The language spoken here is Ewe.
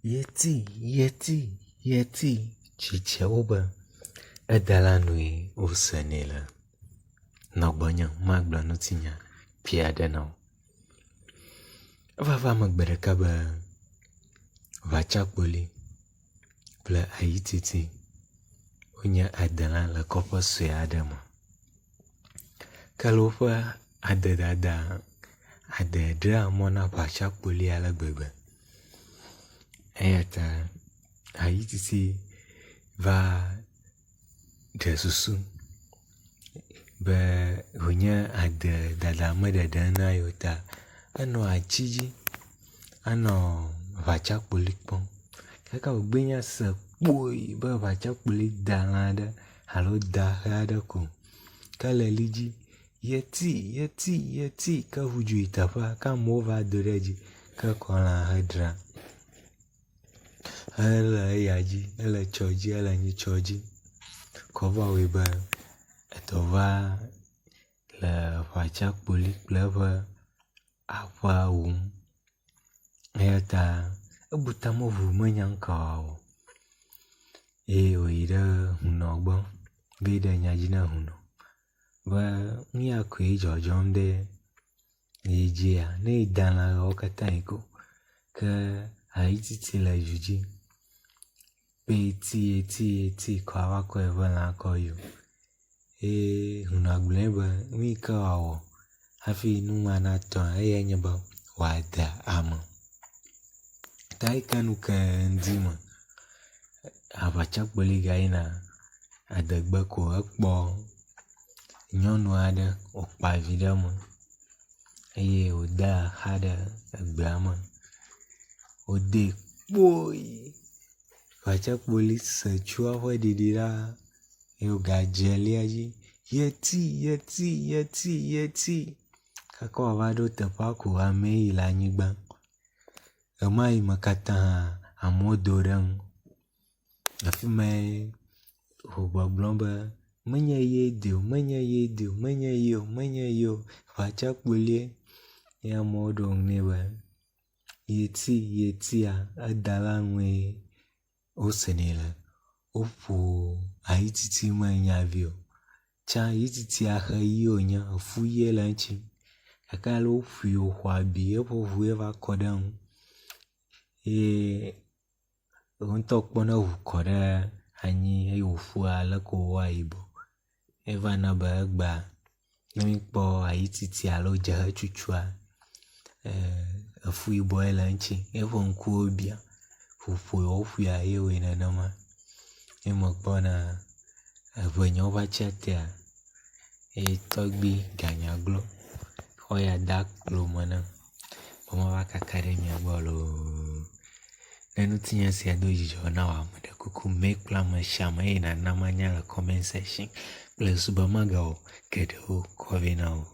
Yeti, chichewobe, edalanui usenile. Nogbonya, magba nutinya, pia denau. Vava magbedeka be, vachakboli, ple ayititi, unya adalan le kopo sue adema. Kalofe adedada, adedra mona vachakboli ale gbegbe. Eyata ayititi va de susu be hunya ade dada medede na yota ano achiji ano vachakboli kpon kaka ugbenya se kpoi be vachakboli dalade halo dahade ko kale liji yeti ka huju itafa ka mova doreji ka kola hadra hele yaji hele choji hele nyi choji kova webe etova le vachakboli pleve apa eyata ebuta movu menyanka oide hunogbo bide nyajina huno ba mia kwe jojom de ejia ne idana okataniko ke ayititi la juji eti kwa wako eva na koyo hunagleba wika wawo hafi numa na ton nyeba wada ama taikanu ke ndima avachakboli gaina adegbe ko ekpo nyɔnu aɖe wokpa vi ɖe me eye wode axa ɖe egbea me wode kpoi vachakboli se tsua ƒe ɖiɖi ɖa eye wogadze lia dzi yeti kaka wòava ɖo teƒea ko ame yi le anyigba ema yi me katã amewo do ɖe ŋu afi mae ho gbɔgblɔm be menye ye o vachakbolie ye amewo ɖo ŋu nɛ be yetia edala ŋue wosene le woƒo ayititi menyavi o tsã ayititia xe yi wonye efu yi le eŋtsi kaka le woƒui wòxɔ abi eƒe ʋu ye va kɔ ɖe ŋu eye ŋutɔ kpɔne ʋu kɔ ɖe anyi eye wòƒua aleke wòwɔa yibɔ eva na be egba ne mikpɔ ayititi alo dzehe tsutsua efu yibɔ ye le eŋtsi eƒe ŋkuwo bia ƒoƒo ye woƒoa ye woe nenema ye mekpɔna eʋenyewo va tsia tea eye tɔgbi ganyagblɔ xɔ ya da kplo me ne be mava kaka ɖe mia gbɔ loo. Ne nutinya sia do dzidzɔ na wò ame ɖe kuku make kple ame sia ame eye nàna manya le comment section kple subemagawɔ geɖewo kɔ vɛ na wò.